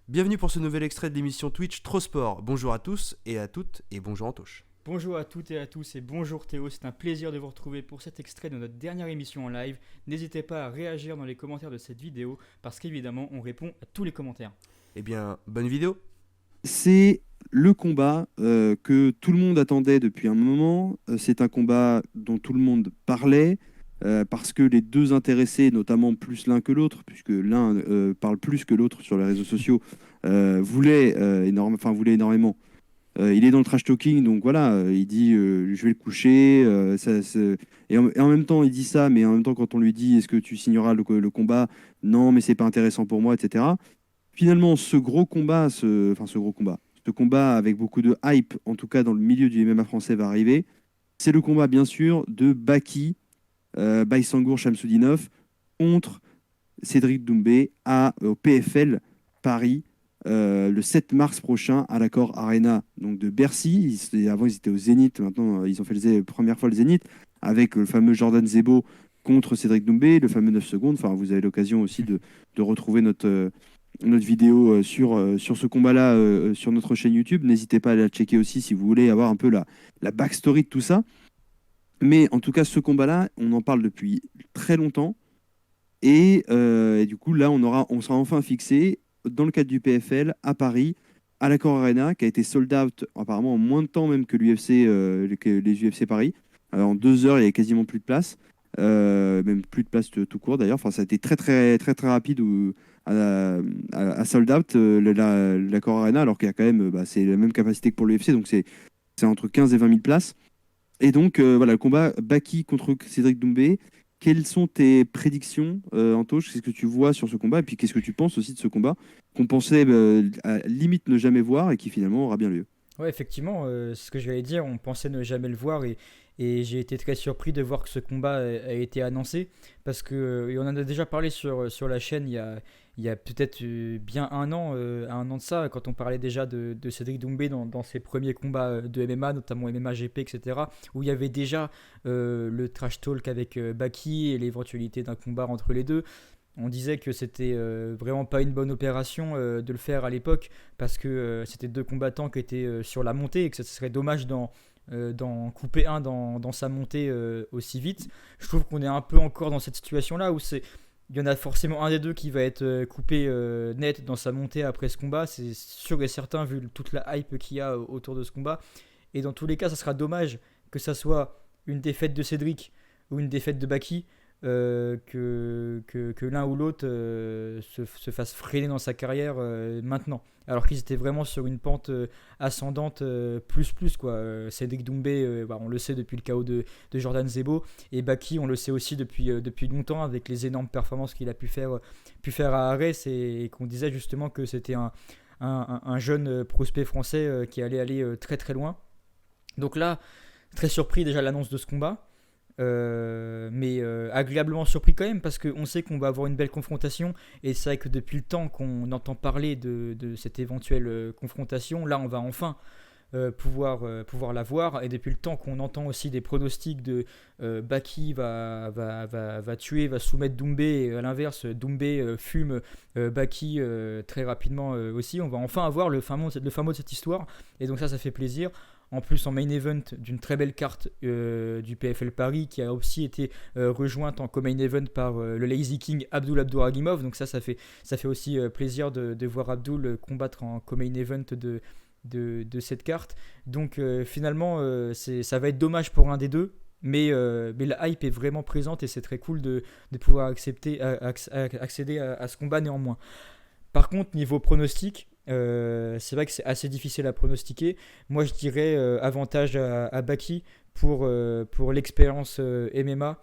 Bienvenue pour ce nouvel extrait de l'émission Twitch Trop Sport. Bonjour à tous et à toutes et bonjour Antoche. Bonjour à toutes et à tous et bonjour Théo, c'est un plaisir de vous retrouver pour cet extrait de notre dernière émission en live. N'hésitez pas à réagir dans les commentaires de cette vidéo parce qu'évidemment on répond à tous les commentaires. Eh bien, bonne vidéo. C'est le combat que tout le monde attendait depuis un moment. C'est un combat dont tout le monde parlait parce que les deux intéressés, notamment plus l'un que l'autre, puisque l'un parle plus que l'autre sur les réseaux sociaux, voulaient énormément. Il est dans le trash talking, donc voilà, il dit je vais le coucher. Et en même temps, il dit ça, mais en même temps, quand on lui dit est-ce que tu signeras le combat, non, mais c'est pas intéressant pour moi, etc. Finalement, ce combat avec beaucoup de hype, en tout cas dans le milieu du MMA français, va arriver. C'est le combat, bien sûr, de Baki, Baysangour Shamsudinov, contre Cédric Doumbé au PFL Paris le 7 mars prochain à l'Accor Arena donc de Bercy. Avant, ils étaient au Zénith. Maintenant, ils ont fait la première fois le Zénith avec le fameux Jordan Zebo contre Cédric Doumbé, le fameux 9 secondes. Enfin, vous avez l'occasion aussi de retrouver notre vidéo sur ce combat-là sur notre chaîne YouTube. N'hésitez pas à la checker aussi si vous voulez avoir un peu la backstory de tout ça. Mais en tout cas, ce combat-là, on en parle depuis très longtemps. Et du coup, là, on sera enfin fixé dans le cadre du PFL à Paris, à l'Accor Arena, qui a été sold out apparemment en moins de temps même que l'UFC, que les UFC Paris. Alors, en 2 heures, il y avait quasiment plus de place, même plus de place tout court d'ailleurs. Enfin, ça a été très très très très rapide à sold out l'Accor Arena, alors qu'il y a quand même, c'est la même capacité que pour l'UFC, donc c'est entre 15 et 20 000 places. Et donc, voilà, le combat Baki contre Cédric Doumbé. Quelles sont tes prédictions, Antoche? Qu'est-ce que tu vois sur ce combat? Et puis, qu'est-ce que tu penses aussi de ce combat qu'on pensait à limite ne jamais voir et qui finalement aura bien lieu? Ouais, effectivement, c'est ce que j'allais dire, on pensait ne jamais le voir et j'ai été très surpris de voir que ce combat a été annoncé parce que, et on en a déjà parlé sur la chaîne il y a peut-être bien un an de ça, quand on parlait déjà de Cédric Doumbé dans ses premiers combats de MMA, notamment MMA GP, etc., où il y avait déjà le trash talk avec Baki et l'éventualité d'un combat entre les deux. On disait que c'était vraiment pas une bonne opération de le faire à l'époque parce que c'était deux combattants qui étaient sur la montée et que ce serait dommage d'en couper un dans sa montée aussi vite. Je trouve qu'on est un peu encore dans cette situation-là où il y en a forcément un des deux qui va être coupé net dans sa montée après ce combat. C'est sûr et certain vu toute la hype qu'il y a autour de ce combat. Et dans tous les cas, ça sera dommage que ça soit une défaite de Cédric ou une défaite de Baki que l'un ou l'autre se fasse freiner dans sa carrière maintenant. Alors qu'ils étaient vraiment sur une pente ascendante plus quoi. Cédric Doumbé, on le sait depuis le KO de Jordan Zebo, et Baki, on le sait aussi depuis longtemps avec les énormes performances qu'il a pu faire à Arès et qu'on disait justement que c'était un jeune prospect français qui allait aller très très loin. Donc là, très surpris déjà de l'annonce de ce combat. Mais agréablement surpris quand même parce qu'on sait qu'on va avoir une belle confrontation et c'est vrai que depuis le temps qu'on entend parler de cette éventuelle confrontation, là on va enfin pouvoir la voir, et depuis le temps qu'on entend aussi des pronostics de Baki va tuer, va soumettre Doumbé, et à l'inverse Doumbé fume Baki très rapidement aussi, on va enfin avoir le fin mot de cette histoire, et donc ça fait plaisir. En plus, en main event d'une très belle carte du PFL Paris, qui a aussi été rejointe en co-main event par le Lazy King Abdul Abdouragimov. Donc ça fait aussi plaisir de voir Abdul combattre en co-main event de cette carte. Donc finalement, ça va être dommage pour un des deux. Mais la hype est vraiment présente et c'est très cool de pouvoir accéder à ce combat néanmoins. Par contre, niveau pronostic, c'est vrai que c'est assez difficile à pronostiquer. Moi, je dirais avantage à Baki pour l'expérience MMA,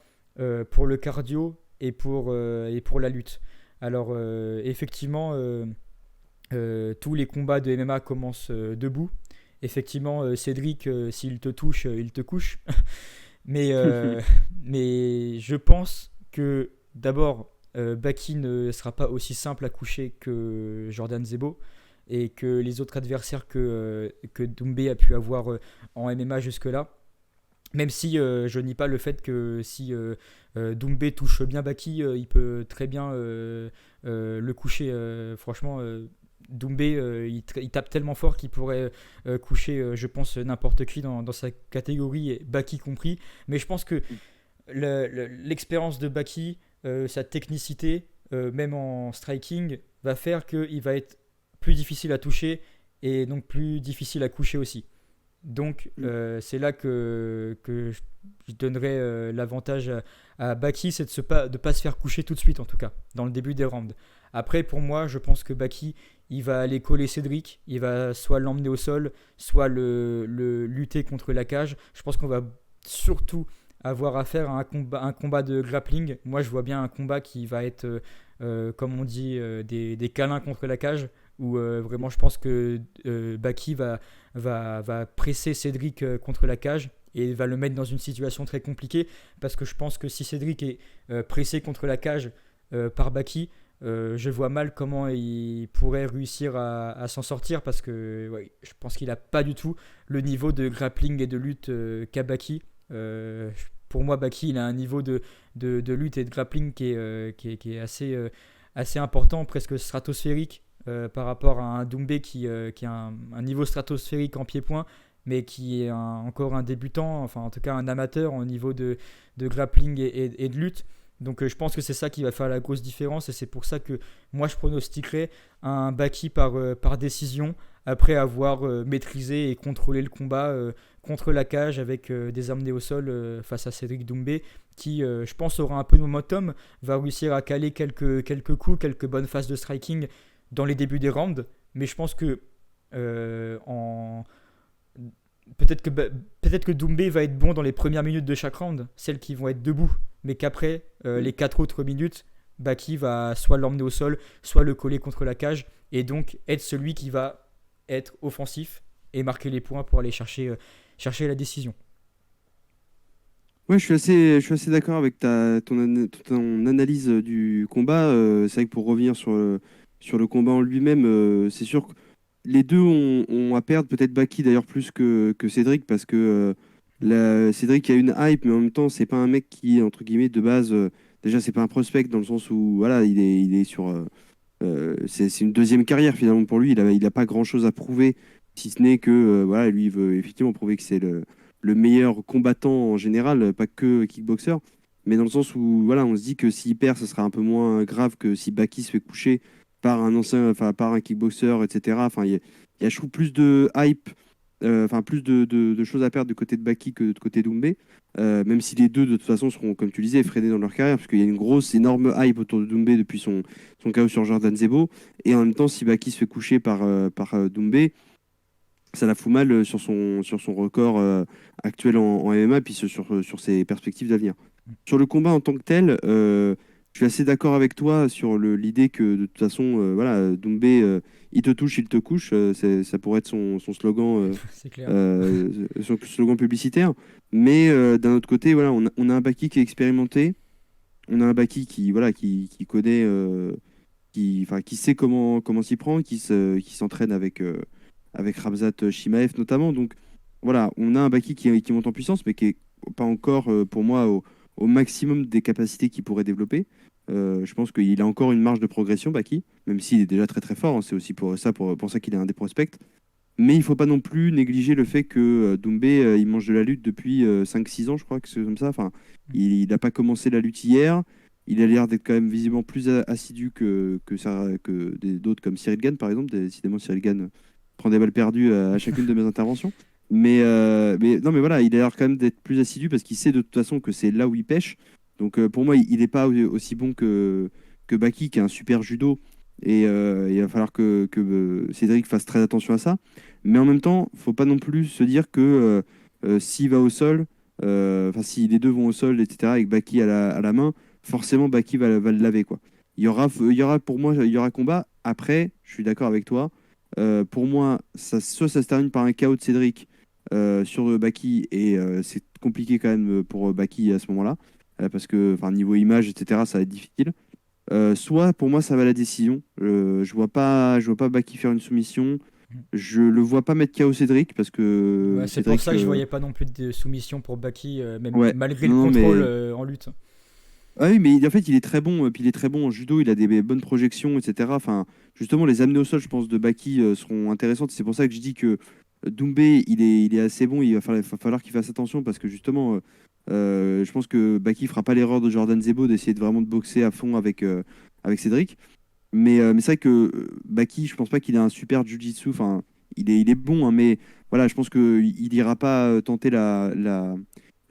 pour le cardio et pour la lutte. Alors, effectivement, tous les combats de MMA commencent debout. Effectivement, Cédric, s'il te touche, il te couche. mais, euh, mais je pense que d'abord, Baki ne sera pas aussi simple à coucher que Jordan Zebo et que les autres adversaires que Doumbé a pu avoir en MMA jusque-là. Même si je nie pas le fait que si Doumbé touche bien Baki, il peut très bien le coucher. Franchement, Doumbé, il tape tellement fort qu'il pourrait coucher, je pense, n'importe qui dans sa catégorie, et Baki compris. Mais je pense que l'expérience de Baki, sa technicité, même en striking, va faire qu'il va être plus difficile à toucher et donc plus difficile à coucher aussi. Donc c'est là que je donnerais l'avantage à Baki, c'est de pas se faire coucher tout de suite, en tout cas, dans le début des rounds. Après, pour moi, je pense que Baki, il va aller coller Cédric, il va soit l'emmener au sol, soit le lutter contre la cage. Je pense qu'on va surtout avoir affaire à un combat de grappling. Moi, je vois bien un combat qui va être, comme on dit, des câlins contre la cage, où vraiment je pense que Baki va presser Cédric contre la cage et va le mettre dans une situation très compliquée, parce que je pense que si Cédric est pressé contre la cage par Baki, je vois mal comment il pourrait réussir à s'en sortir, parce que ouais, je pense qu'il n'a pas du tout le niveau de grappling et de lutte qu'a Baki. Pour moi, Baki, il a un niveau de lutte et de grappling qui est assez important, presque stratosphérique, par rapport à un Doumbé qui a un niveau stratosphérique en pied-point, mais qui est encore un débutant, enfin en tout cas un amateur au niveau de grappling et de lutte. Donc je pense que c'est ça qui va faire la grosse différence, et c'est pour ça que moi je pronostiquerais un Baki par décision, après avoir maîtrisé et contrôlé le combat contre la cage, avec des amenés au sol face à Cédric Doumbé, qui je pense aura un peu de momentum, va réussir à caler quelques coups, quelques bonnes phases de striking dans les débuts des rounds. Mais je pense que en peut-être que Doumbé va être bon dans les premières minutes de chaque round, celles qui vont être debout, mais qu'après les 4 autres minutes, Baki va soit l'emmener au sol, soit le coller contre la cage, et donc être celui qui va être offensif et marquer les points pour aller chercher la décision. Ouais, je suis assez d'accord avec ton analyse du combat. C'est vrai que pour revenir sur le combat en lui-même, c'est sûr que les deux ont à perdre, peut-être Baki d'ailleurs plus que Cédric, parce que Cédric a une hype, mais en même temps, c'est pas un mec qui, entre guillemets, de base, déjà, c'est pas un prospect dans le sens où voilà, il est sur. C'est une deuxième carrière finalement pour lui. Il a pas grand-chose à prouver, si ce n'est que voilà, lui, il veut effectivement prouver que c'est le meilleur combattant en général, pas que kickboxer. Mais dans le sens où voilà, on se dit que s'il perd, ce sera un peu moins grave que si Baki se fait coucher par un ancien, enfin par un kickboxer, etc. Enfin, il y a, je trouve, plus de hype, enfin plus de choses à perdre du côté de Baki que de côté Doumbé. Même si les deux, de toute façon, seront, comme tu disais, freinés dans leur carrière, parce qu'il y a une grosse, énorme hype autour de Doumbé depuis son KO sur Jordan Zebo. Et en même temps, si Baki se fait coucher par Doumbé, ça la fout mal sur son record actuel en MMA, et puis sur ses perspectives d'avenir. Sur le combat en tant que tel, je suis assez d'accord avec toi sur l'idée que de toute façon, voilà, Doumbé, il te touche, il te couche. Ça pourrait être son slogan, C'est clair. son slogan publicitaire. Mais d'un autre côté, voilà, on a un Baki qui est expérimenté. On a un Baki voilà, qui connaît, enfin, qui sait comment s'y prendre, qui s'entraîne avec Khamzat Chimaev notamment. Donc voilà, on a un Baki qui monte en puissance, mais qui est pas encore, pour moi, au maximum des capacités qu'il pourrait développer. Je pense qu'il a encore une marge de progression, Baki, même s'il est déjà très très fort, hein. C'est aussi pour ça qu'il est un des prospects. Mais il ne faut pas non plus négliger le fait que Doumbé, il mange de la lutte depuis 5-6 ans, je crois, que c'est comme ça. Enfin, il n'a pas commencé la lutte hier. Il a l'air d'être quand même visiblement plus assidu que d'autres comme Cyril Gane, par exemple. Décidément, Cyril Gane prend des balles perdues à chacune de mes interventions. Mais non, mais voilà, il a l'air quand même d'être plus assidu, parce qu'il sait de toute façon que c'est là où il pêche. Donc pour moi, il n'est pas aussi bon que Baki, qui a un super judo. Et il va falloir que Cédric fasse très attention à ça. Mais en même temps, faut pas non plus se dire que s'il va au sol, enfin si les deux vont au sol, etc., avec Baki à la main, forcément Baki va le laver, quoi. Il y aura pour moi, il y aura combat. Après, je suis d'accord avec toi. Pour moi, soit ça se termine par un KO de Cédric sur Baki, et c'est compliqué quand même pour Baki à ce moment-là, parce que enfin, niveau image, etc., ça va être difficile. Soit pour moi ça va à la décision. Je vois pas Baki faire une soumission. Je le vois pas mettre KO Cédric, parce que Ouais, c'est pour Cédric, ça que je voyais pas non plus de soumission pour Baki, même ouais, malgré le non, contrôle mais en lutte. Ah oui, mais en fait, il est très bon. Puis il est très bon en judo. Il a des bonnes projections, etc. Enfin, justement, les amener au sol, je pense, de Baki seront intéressantes. C'est pour ça que je dis que Doumbé, il est assez bon. Il va falloir qu'il fasse attention parce que justement, je pense que Baki fera pas l'erreur de Jordan Zebo d'essayer de vraiment de boxer à fond avec Cédric. Mais c'est vrai que Baki, je pense pas qu'il ait un super jiu-jitsu. Enfin, il est bon, hein, mais voilà, je pense qu'il ira pas tenter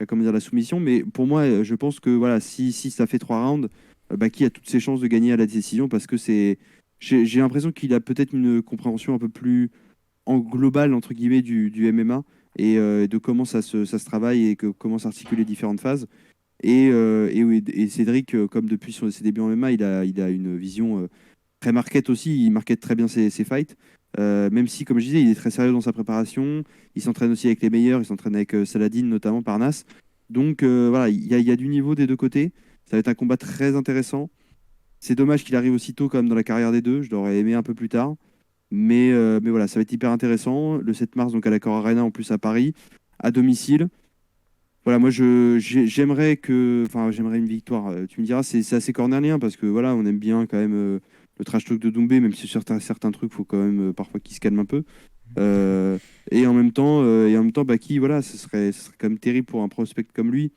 comment dire, la soumission. Mais pour moi, je pense que voilà, si ça fait 3 rounds, Baki a toutes ses chances de gagner à la décision parce que j'ai l'impression qu'il a peut-être une compréhension un peu plus en global, entre guillemets, du MMA et de comment ça se travaille et comment s'articulent les différentes phases. Et oui, et Cédric, comme depuis ses débuts en MMA, il a une vision très market aussi. Il market très bien ses fights. Même si, comme je disais, il est très sérieux dans sa préparation. Il s'entraîne aussi avec les meilleurs. Il s'entraîne avec Saladin, notamment Parnasse. Donc voilà, il y a du niveau des deux côtés. Ça va être un combat très intéressant. C'est dommage qu'il arrive aussitôt quand même dans la carrière des deux. Je l'aurais aimé un peu plus tard. Mais voilà, ça va être hyper intéressant. Le 7 mars, donc à l'Accor Arena, en plus à Paris, à domicile. Voilà, moi j'aimerais une victoire. Tu me diras, c'est assez cornélien parce que voilà, on aime bien quand même le trash talk de Doumbé, même si sur certains trucs, il faut quand même parfois qu'il se calme un peu. Euh, et en même temps, Baki, voilà, ce serait quand même terrible pour un prospect comme lui,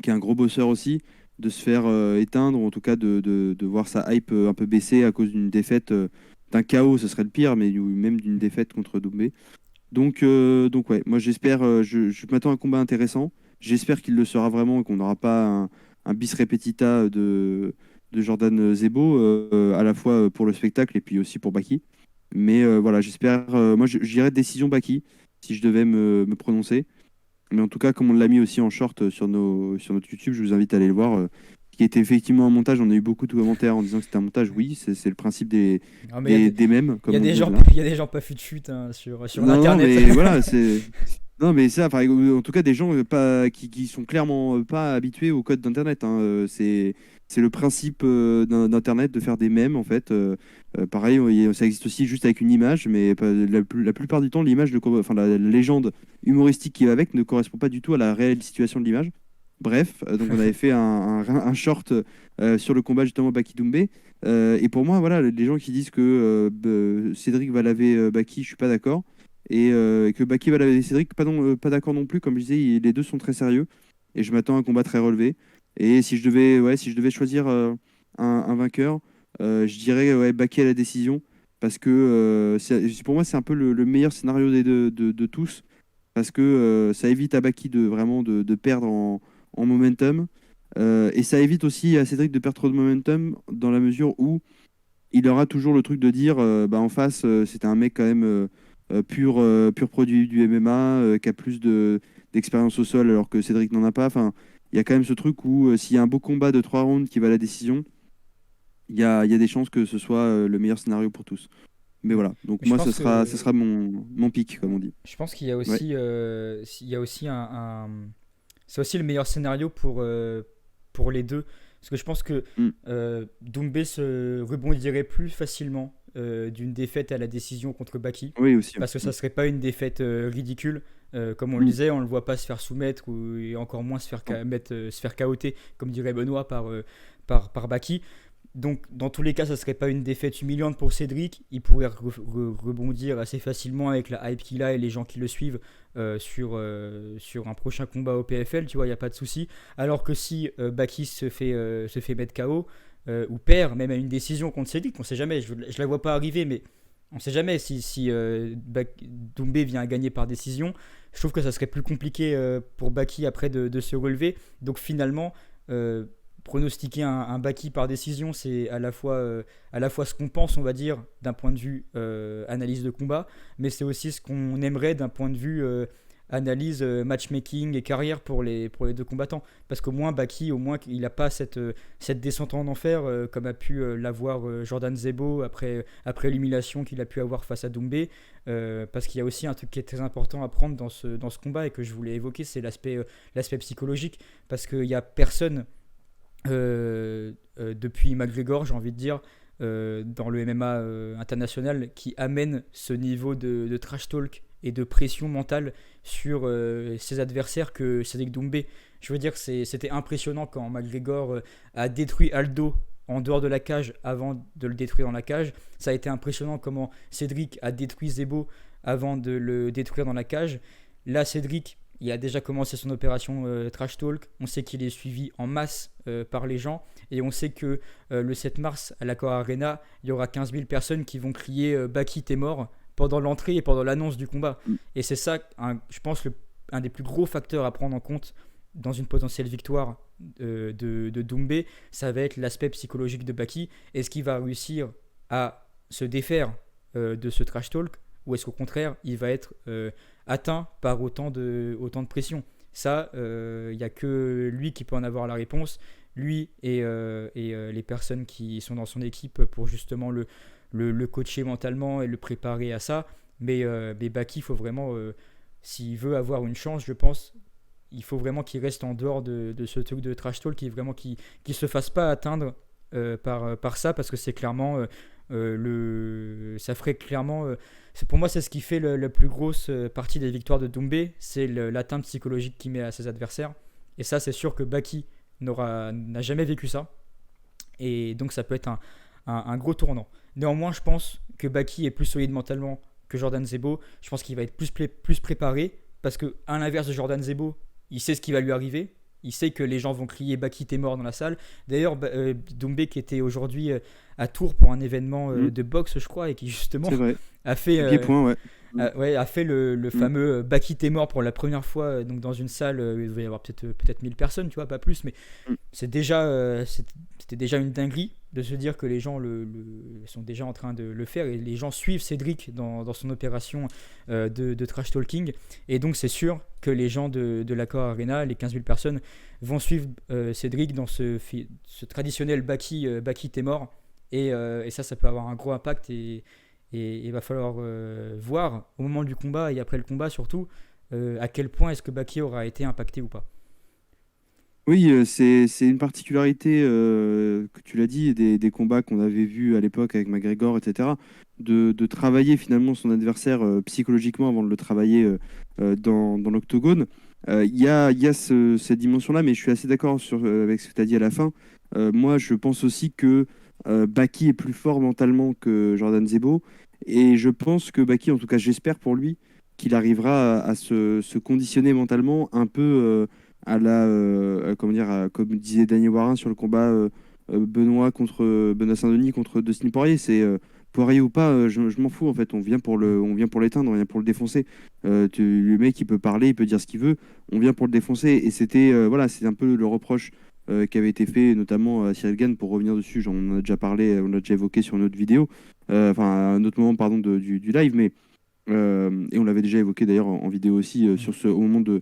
qui est un gros bosseur aussi, de se faire éteindre, ou en tout cas de voir sa hype un peu baisser à cause d'une défaite, d'un chaos, ce serait le pire, mais ou même d'une défaite contre Doumbé. Donc ouais, moi j'espère, je m'attends à un combat intéressant. J'espère qu'il le sera vraiment et qu'on n'aura pas un bis repetita de Jordan Zebo, à la fois pour le spectacle et puis aussi pour Baki. Mais voilà, j'espère, moi j'irais décision Baki si je devais me prononcer. Mais en tout cas, comme on l'a mis aussi en short sur notre YouTube, je vous invite à aller le voir. Qui était effectivement un montage. On a eu beaucoup de commentaires en disant que c'était un montage. Oui, c'est le principe des, Ah, mais des mèmes, il y comme a on des dit au gens, Bénin. il y a des gens pas fut de chute hein, sur Non, Internet. mais voilà, c'est. Non, mais ça, en tout cas, des gens pas, qui sont clairement pas habitués au code d'Internet, hein. C'est le principe d'Internet de faire des mèmes, en fait. Pareil, ça existe aussi juste avec une image, mais la plupart du temps, l'image, enfin, la légende humoristique qui va avec ne correspond pas du tout à la réelle situation de l'image. Bref, donc on avait fait un short sur le combat justement Baki Doumbé. Et pour moi, voilà, les gens qui disent que Cédric va laver Baki, je suis pas d'accord. Et que Baki va laver Cédric, pas d'accord non plus. Comme je disais, les deux sont très sérieux. Et je m'attends à un combat très relevé. Et si je devais choisir un vainqueur, je dirais ouais, Baki à la décision. Parce que pour moi, c'est un peu le meilleur scénario de tous. Parce que ça évite à Baki vraiment de perdre en momentum. Et ça évite aussi à Cédric de perdre trop de momentum dans la mesure où il aura toujours le truc de dire bah, en face, c'était un mec quand même pur produit du MMA, qui a plus d'expérience au sol alors que Cédric n'en a pas. Enfin, il y a quand même ce truc où s'il y a un beau combat de 3 rounds qui va à la décision, il y a des chances que ce soit le meilleur scénario pour tous. Mais voilà, donc Je moi, pense ce que sera mon pic, comme on dit. je pense qu'il y a Ouais. aussi, il y a aussi c'est aussi le meilleur scénario pour les deux. Parce que je pense que Mm. Doumbé se rebondirait plus facilement d'une défaite à la décision contre Baki. Oui, aussi. Parce que ça serait pas une défaite ridicule. Comme on le Mm. disait, on le voit pas se faire soumettre et encore moins se faire, Non. se faire KOT, comme dirait Benoît, par Baki. Donc, dans tous les cas, ça serait pas une défaite humiliante pour Cédric. Il pourrait rebondir assez facilement avec la hype qu'il a et les gens qui le suivent sur un prochain combat au PFL. Tu vois, il n'y a pas de souci. Alors que si Baki se fait mettre KO ou perd, même à une décision contre Cédric, on sait jamais. Je la vois pas arriver, mais on sait jamais si Doumbé vient à gagner par décision. Je trouve que ça serait plus compliqué pour Baki après de se relever. Donc, finalement. Pronostiquer un Baki par décision, c'est à la fois ce qu'on pense, on va dire, d'un point de vue analyse de combat, mais c'est aussi ce qu'on aimerait d'un point de vue analyse matchmaking et carrière pour les deux combattants. Parce qu'au moins, Baki, au moins, il n'a pas cette descente en enfer comme a pu l'avoir Jordan Zebo après l'humiliation qu'il a pu avoir face à Doumbé. Parce qu'il y a aussi un truc qui est très important à prendre dans ce combat et que je voulais évoquer, c'est l'aspect psychologique. Parce qu'il n'y a personne depuis McGregor, j'ai envie de dire, dans le MMA international, qui amène ce niveau de trash talk et de pression mentale sur ses adversaires que Cédric Doumbé. Je veux dire, c'était impressionnant quand McGregor a détruit Aldo en dehors de la cage avant de le détruire dans la cage. Ça a été impressionnant comment Cédric a détruit Zebo avant de le détruire dans la cage. Là, Cédric, il a déjà commencé son opération Trash Talk. On sait qu'il est suivi en masse par les gens. Et on sait que le 7 mars, à l'Accor Arena, il y aura 15 000 personnes qui vont crier Baki, t'es mort pendant l'entrée et pendant l'annonce du combat. Et c'est ça, je pense, un des plus gros facteurs à prendre en compte dans une potentielle victoire de Doumbé. Ça va être l'aspect psychologique de Baki. Est-ce qu'il va réussir à se défaire de ce trash talk, ou est-ce qu'au contraire, il va être atteint par autant de pression? Ça, il n'y a que lui qui peut en avoir la réponse. Lui et les personnes qui sont dans son équipe pour justement le coacher mentalement et le préparer à ça. Mais Baki, il faut vraiment, s'il veut avoir une chance, je pense, il faut vraiment qu'il reste en dehors de ce truc de trash talk, qu'il ne se fasse pas atteindre par ça, parce que c'est clairement ça ferait clairement pour moi, c'est ce qui fait la plus grosse partie des victoires de Doumbé, c'est l'atteinte psychologique qu'il met à ses adversaires. Et ça, c'est sûr que Baki n'a jamais vécu ça, et donc ça peut être un gros tournant. Néanmoins, je pense que Baki est plus solide mentalement que Jordan Zebo. Je pense qu'il va être plus préparé, parce que à l'inverse de Jordan Zebo, il sait ce qui va lui arriver. Il sait que les gens vont crier Baki, t'es mort dans la salle. D'ailleurs, Doumbé, qui était aujourd'hui à Tours pour un événement de boxe, je crois, et qui justement a fait, a fait le fameux Baki, t'es mort pour la première fois, donc dans une salle, il devait y avoir peut-être 1000 personnes, tu vois, pas plus, mais c'était déjà une dinguerie de se dire que les gens sont déjà en train de le faire, et les gens suivent Cédric dans son opération de trash talking. Et donc c'est sûr que les gens de l'Accor Arena, les 15 000 personnes, vont suivre Cédric dans ce traditionnel Baki, t'es mort. Et ça peut avoir un gros impact, et il va falloir voir au moment du combat et après le combat surtout à quel point est-ce que Baki aura été impacté ou pas. Oui, c'est une particularité, que tu l'as dit, des combats qu'on avait vus à l'époque avec McGregor, etc., de travailler finalement son adversaire psychologiquement avant de le travailler dans l'octogone. Il y a cette dimension-là, mais je suis assez d'accord avec ce que tu as dit à la fin. Moi, je pense aussi que Baki est plus fort mentalement que Jordan Zebo, et je pense que Baki, en tout cas j'espère pour lui, qu'il arrivera à se conditionner mentalement un peu comment dire, comme disait Daniel Warin sur le combat Benoît Saint-Denis contre Dustin Poirier. C'est Poirier ou pas, je m'en fous en fait. On vient pour l'éteindre, on vient pour le défoncer. Le mec, il peut parler, il peut dire ce qu'il veut. On vient pour le défoncer. Et c'était voilà, c'est un peu le reproche qui avait été fait notamment à Cyril Gane, pour revenir dessus. On en a déjà parlé, on l'a déjà évoqué sur une autre vidéo, enfin à un autre moment pardon du live, mais et on l'avait déjà évoqué d'ailleurs en vidéo aussi au moment de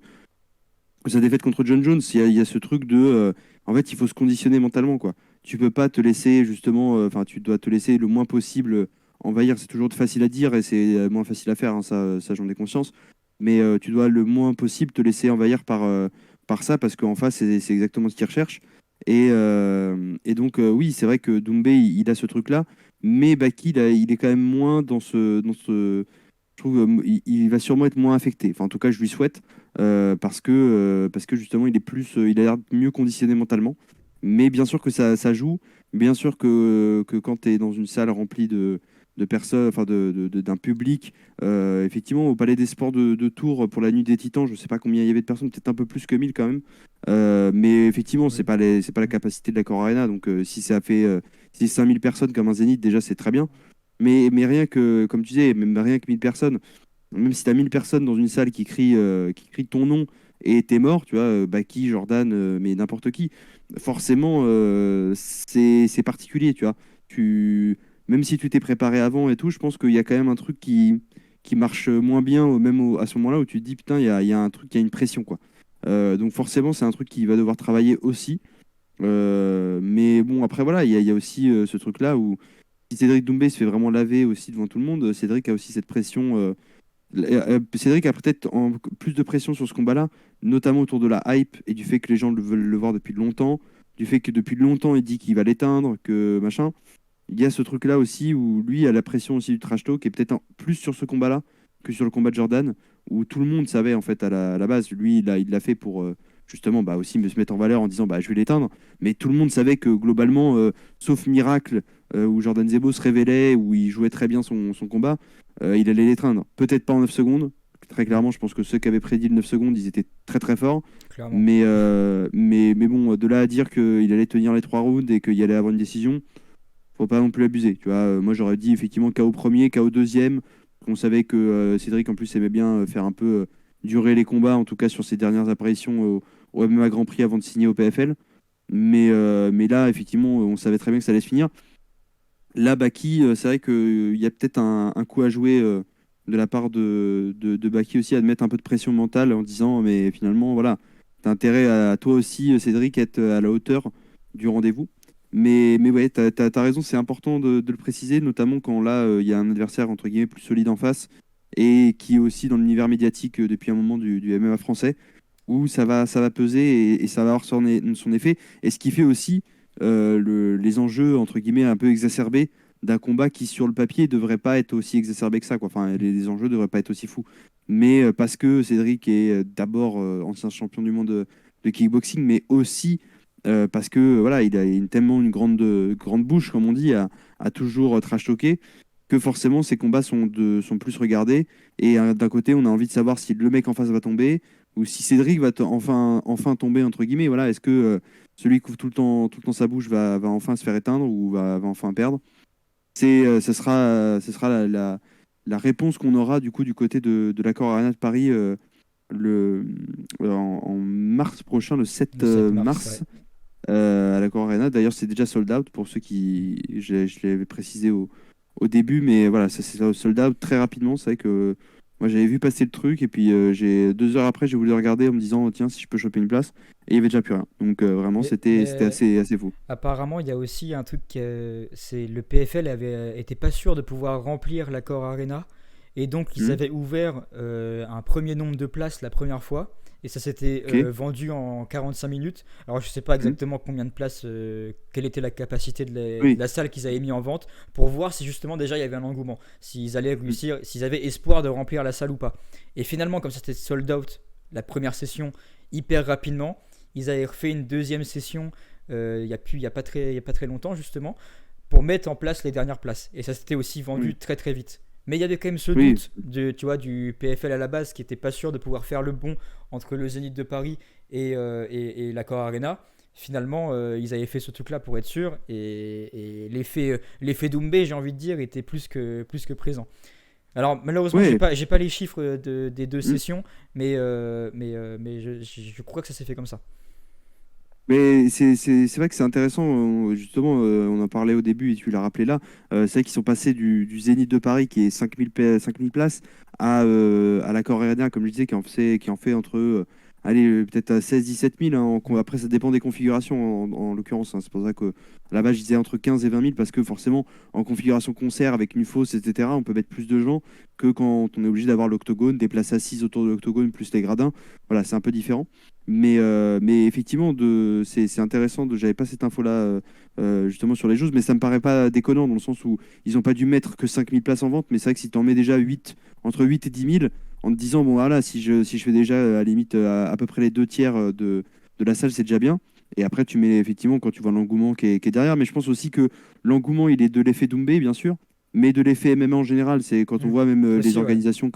sa défaite contre John Jones. Il y a ce truc de en fait il faut se conditionner mentalement, quoi. Tu peux pas te laisser justement, enfin tu dois te laisser le moins possible envahir. C'est toujours facile à dire et c'est moins facile à faire, hein, ça j'en ai conscience, mais tu dois le moins possible te laisser envahir par ça, parce qu'en face c'est exactement ce qu'il recherche. Et donc oui, c'est vrai que Doumbé il a ce truc là, mais Baki il est quand même moins je trouve il va sûrement être moins affecté. Enfin, en tout cas, je lui souhaite, parce que justement, il a l'air mieux conditionné mentalement. Mais bien sûr que ça joue. Bien sûr que quand tu es dans une salle remplie de personnes, enfin d'un public, effectivement, au Palais des Sports de Tours pour la Nuit des Titans, je ne sais pas combien il y avait de personnes, peut-être un peu plus que 1000 quand même. Mais effectivement, c'est pas la capacité de l'Accor Arena. Donc, si ça fait si 5000 personnes comme un Zénith, déjà, c'est très bien. Mais rien que, comme tu disais, même rien que 1000 personnes, même si tu as 1000 personnes dans une salle qui crient ton nom et t'es mort, tu vois, Baki, Jordan, mais n'importe qui, forcément, c'est particulier, tu vois. Même si tu t'es préparé avant et tout, je pense qu'il y a quand même un truc qui marche moins bien, à ce moment-là où tu te dis, putain, il y a un truc, il y a une pression, quoi. Donc forcément, c'est un truc qui va devoir travailler aussi. Mais bon, après, voilà, il y a aussi ce truc-là où si Cédric Doumbé se fait vraiment laver aussi devant tout le monde, Cédric a aussi cette pression. Cédric a peut-être plus de pression sur ce combat-là, notamment autour de la hype et du fait que les gens veulent le voir depuis longtemps, du fait que depuis longtemps il dit qu'il va l'éteindre, que machin. Il y a ce truc-là aussi où lui a la pression aussi du trash talk, et peut-être plus sur ce combat-là que sur le combat de Jordan, où tout le monde savait en fait à la base. Lui, il l'a fait pour justement aussi se mettre en valeur en disant je vais l'éteindre. Mais tout le monde savait que globalement, sauf miracle, où Jordan Zebo se révélait, où il jouait très bien son combat, il allait l'éteindre. Peut-être pas en 9 secondes. Très clairement, je pense que ceux qui avaient prédit le 9 secondes, ils étaient très très forts. Clairement. Mais bon, de là à dire qu'il allait tenir les 3 rounds et qu'il allait avoir une décision, faut pas non plus abuser. Tu vois, moi j'aurais dit effectivement KO premier, KO deuxième. On savait que Cédric en plus aimait bien faire un peu durer les combats, en tout cas sur ses dernières apparitions au MMA Grand Prix avant de signer au PFL. Mais là, effectivement, on savait très bien que ça allait se finir. Là, Baki, c'est vrai qu'il y a peut-être un coup à jouer de la part de Baki aussi, à mettre un peu de pression mentale en disant, mais finalement, voilà, t'as intérêt à toi aussi, Cédric, à être à la hauteur du rendez-vous. Mais ouais, t'as raison, c'est important de le préciser, notamment quand là, il y a un adversaire, entre guillemets, plus solide en face, et qui est aussi dans l'univers médiatique depuis un moment du MMA français, où ça va peser et ça va avoir son effet. Et ce qui fait aussi les enjeux, entre guillemets, un peu exacerbés d'un combat qui, sur le papier, devrait pas être aussi exacerbé que ça, quoi. Enfin, les enjeux devraient pas être aussi fous. Mais parce que Cédric est d'abord ancien champion du monde de kickboxing, mais aussi parce que voilà, il a tellement une grande bouche, comme on dit, à toujours trash talker, que forcément ces combats sont plus regardés. Et d'un côté, on a envie de savoir si le mec en face va tomber ou si Cédric va enfin tomber, entre guillemets. Voilà, est-ce que celui qui ouvre tout le temps sa bouche va enfin se faire éteindre ou va enfin perdre? Ce sera la réponse qu'on aura du coup du côté de l'Accor Arena de Paris le, en mars prochain, le 7 Le 7 mars, mars, ouais. à l'Accor Arena. D'ailleurs, c'est déjà sold out pour ceux qui. Je l'avais précisé au début, mais voilà, ça c'est sold out très rapidement. C'est vrai que moi j'avais vu passer le truc, et puis 2 heures après, j'ai voulu regarder en me disant, tiens, si je peux choper une place, et il y avait déjà plus rien. Donc vraiment, c'était Mais assez fou. apparemment, il y a aussi un truc, c'est le PFL était pas sûr de pouvoir remplir l'Accor Arena, et donc ils Mhm. avaient ouvert un premier nombre de places la première fois, et ça s'était Ok. vendu en 45 minutes. Alors je sais pas Mhm. exactement combien de places, quelle était la capacité de Oui. la salle qu'ils avaient mis en vente, pour voir si justement déjà il y avait un engouement, s'ils allaient Mhm. réussir, s'ils avaient espoir de remplir la salle ou pas. Et finalement, comme c'était sold out la première session hyper rapidement, ils avaient refait une deuxième session il y a pas très longtemps justement, pour mettre en place les dernières places. Et ça s'était aussi vendu Oui. très très vite. Mais il y avait quand même ce Oui. doute tu vois, du PFL à la base, qui était pas sûr de pouvoir faire le bon entre le Zénith de Paris et l'Accor Arena. Finalement, ils avaient fait ce truc-là pour être sûr, et l'effet Doumbé, j'ai envie de dire, était plus que présent. Alors malheureusement, Ouais. j'ai pas les chiffres des deux Mhm. sessions, mais je crois que ça s'est fait comme ça. Mais c'est vrai que c'est intéressant, justement, on en parlait au début et tu l'as rappelé là. C'est vrai qu'ils sont passés du Zénith de Paris qui est 5000 places à l'Accor Arena, comme je disais, qui en fait entre allez, peut-être à 16 000 17 000, hein. Après, ça dépend des configurations en l'occurrence, hein. C'est pour ça que à la base, je disais entre 15 et 20 000 parce que forcément, en configuration concert avec une fosse, etc., on peut mettre plus de gens que quand on est obligé d'avoir l'octogone, des places assises autour de l'octogone plus les gradins. Voilà, c'est un peu différent. Mais effectivement, c'est intéressant. J'avais pas cette info-là justement sur les choses, mais ça me paraît pas déconnant dans le sens où ils ont pas dû mettre que 5000 places en vente. Mais c'est vrai que si tu en mets déjà 8, entre 8 et 10 000, en te disant, bon voilà, si je fais déjà à la limite à peu près les 2 tiers de la salle, c'est déjà bien. Et après, tu mets effectivement quand tu vois l'engouement qui est derrière. Mais je pense aussi que l'engouement, il est de l'effet Doumbé, bien sûr, mais de l'effet MMA en général. C'est quand on Mm. voit même les Aussi, ouais. organisations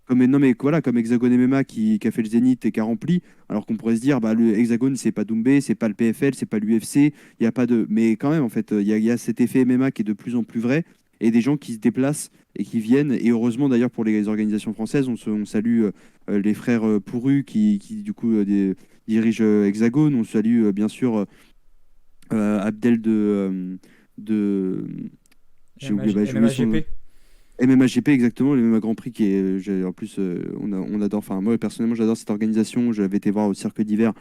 non, mais voilà, comme Hexagon MMA qui a fait le Zénith et qui a rempli, alors qu'on pourrait se dire, bah, le Hexagone, c'est pas Doumbé, c'est pas le PFL, c'est pas l'UFC, il y a pas de. Mais quand même, en fait, il y a cet effet MMA qui est de plus en plus vrai, et des gens qui se déplacent et qui viennent. Et heureusement, d'ailleurs, pour les organisations françaises, on salue les frères Pourru du coup, dirigent Hexagone. On salue, bien sûr, Abdel de. J'ai oublié, bah, j'ai oublié son. MMAGP. MMAGP, exactement, le MMA Grand Prix qui est, en plus, on adore, enfin moi personnellement j'adore cette organisation, j'avais été voir au Cirque d'hiver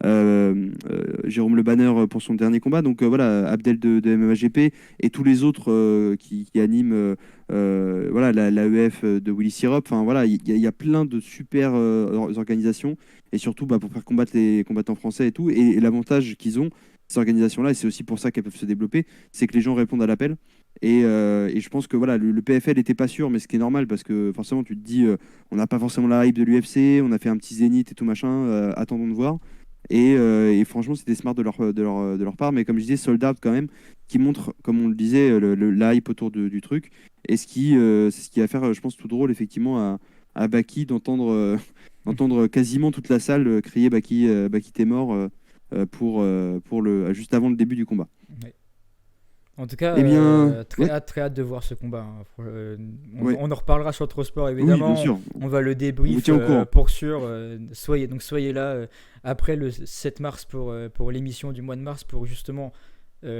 Jérôme Le Banner pour son dernier combat, donc voilà, Abdel de MMAGP et tous les autres qui animent voilà, l'AEF de Willy Sirop, enfin voilà, il y a plein de super organisations, et surtout bah, pour faire combattre les combattants français et tout, et l'avantage qu'ils ont, ces organisations-là, et c'est aussi pour ça qu'elles peuvent se développer, c'est que les gens répondent à l'appel. Et je pense que voilà, le PFL n'était pas sûr, mais ce qui est normal parce que forcément tu te dis, on n'a pas forcément la hype de l'UFC, on a fait un petit zénith et tout machin, attendons de voir. Et franchement, c'était smart de leur part, mais comme je disais, Sold Out quand même, qui montre, comme on le disait, la hype autour du truc. Et c'est ce qui va faire, je pense, tout drôle effectivement à Baki d'entendre d'entendre quasiment toute la salle crier Baki t'es mort juste avant le début du combat. Ouais. En tout cas, Eh bien, ouais, très hâte de voir ce combat, hein. ouais. On en reparlera sur Trosport Oui, bien évidemment. sûr. On va le On vous débrief tient au courant. pour sûr. Soyez là après le 7 mars pour l'émission du mois de mars pour justement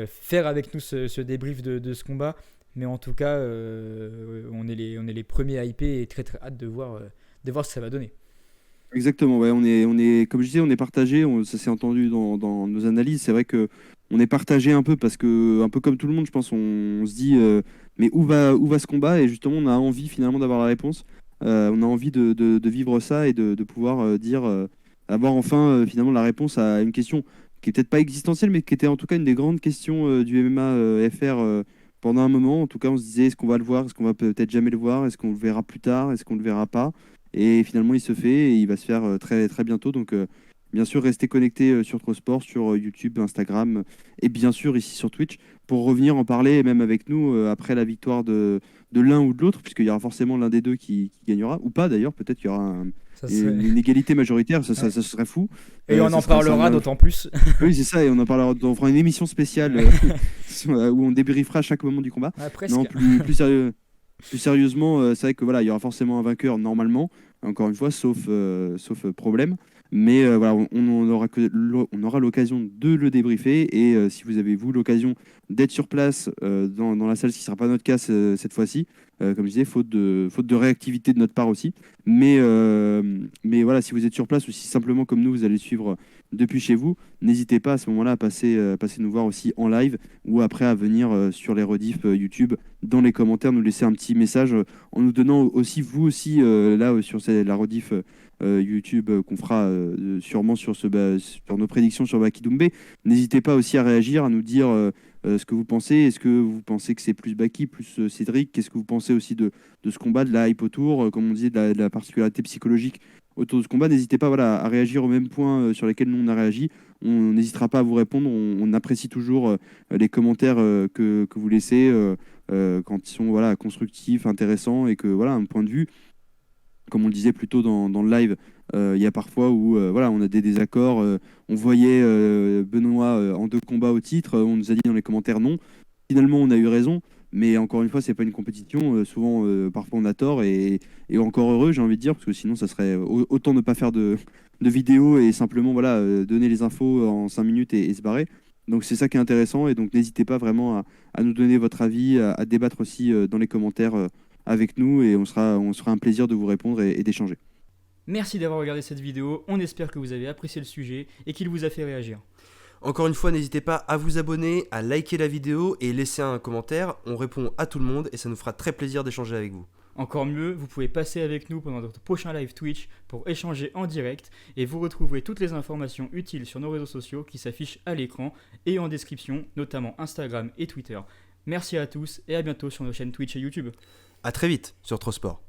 faire avec nous ce débrief de ce combat. Mais en tout cas, on est les premiers hypés et très très hâte de voir ce que ça va donner. Exactement, ouais, comme je disais, on est partagé, ça s'est entendu dans nos analyses. C'est vrai que on est partagé un peu parce que, un peu comme tout le monde, je pense, on se dit, mais où va ce combat? Et justement, on a envie finalement d'avoir la réponse. On a envie de vivre ça et de pouvoir avoir enfin finalement la réponse à une question qui est peut-être pas existentielle, mais qui était en tout cas une des grandes questions du MMA FR pendant un moment. En tout cas, on se disait, est-ce qu'on va le voir? Est-ce qu'on va peut-être jamais le voir? Est-ce qu'on le verra plus tard? Est-ce qu'on le verra pas? Et finalement, il se fait et il va se faire très, très bientôt. Donc, bien sûr, restez connectés sur Trosport, sur YouTube, Instagram et bien sûr ici sur Twitch pour revenir en parler, même avec nous, après la victoire de l'un ou de l'autre, puisqu'il y aura forcément l'un des deux qui gagnera, ou pas d'ailleurs, peut-être qu'il y aura Ça serait... une égalité majoritaire, Ouais. ça serait fou. Et on Ça en sera- parlera ça- d'autant plus. Oui, c'est ça, et on en parlera, on fera une émission spéciale où on débriefera chaque moment du combat. Ouais, Non, presque. plus sérieusement, c'est vrai que voilà, il y aura forcément un vainqueur normalement, encore une fois, sauf problème. Mais voilà, on aura l'occasion de le débriefer. Et si vous avez, vous, l'occasion d'être sur place dans la salle, ce qui ne sera pas notre cas cette fois-ci, comme je disais, faute de réactivité de notre part aussi. Mais voilà, si vous êtes sur place ou si simplement comme nous, vous allez suivre depuis chez vous, n'hésitez pas à ce moment-là à passer nous voir aussi en live ou après à venir sur les rediffs YouTube dans les commentaires, nous laisser un petit message en nous donnant aussi, vous aussi, sur la rediff YouTube qu'on fera sûrement sur nos prédictions sur Baki Doumbé. N'hésitez pas aussi à réagir, à nous dire ce que vous pensez. Est-ce que vous pensez que c'est plus Baki, plus Cédric? Qu'est-ce que vous pensez aussi de ce combat, de la hype autour, comme on disait, de la particularité psychologique autour de ce combat? N'hésitez pas voilà, à réagir aux mêmes points sur lesquels nous on a réagi. On n'hésitera pas à vous répondre. On apprécie toujours les commentaires que vous laissez quand ils sont voilà, constructifs, intéressants et que voilà, un point de vue, comme on le disait plus tôt dans le live, il y a parfois où voilà, on a des désaccords. On voyait Benoît en 2 combats au titre. On nous a dit dans les commentaires non. Finalement, on a eu raison. Mais encore une fois, c'est pas une compétition. Souvent, parfois, on a tort. Et encore heureux, j'ai envie de dire, parce que sinon, ça serait autant ne pas faire de vidéo et simplement voilà, donner les infos en 5 minutes et se barrer. Donc c'est ça qui est intéressant. Et donc n'hésitez pas vraiment à nous donner votre avis, à débattre aussi dans les commentaires avec nous. Et on sera un plaisir de vous répondre et d'échanger. Merci d'avoir regardé cette vidéo. On espère que vous avez apprécié le sujet et qu'il vous a fait réagir. Encore une fois, n'hésitez pas à vous abonner, à liker la vidéo et laisser un commentaire. On répond à tout le monde et ça nous fera très plaisir d'échanger avec vous. Encore mieux, vous pouvez passer avec nous pendant notre prochain live Twitch pour échanger en direct et vous retrouverez toutes les informations utiles sur nos réseaux sociaux qui s'affichent à l'écran et en description, notamment Instagram et Twitter. Merci à tous et à bientôt sur nos chaînes Twitch et YouTube. A très vite sur Trosport.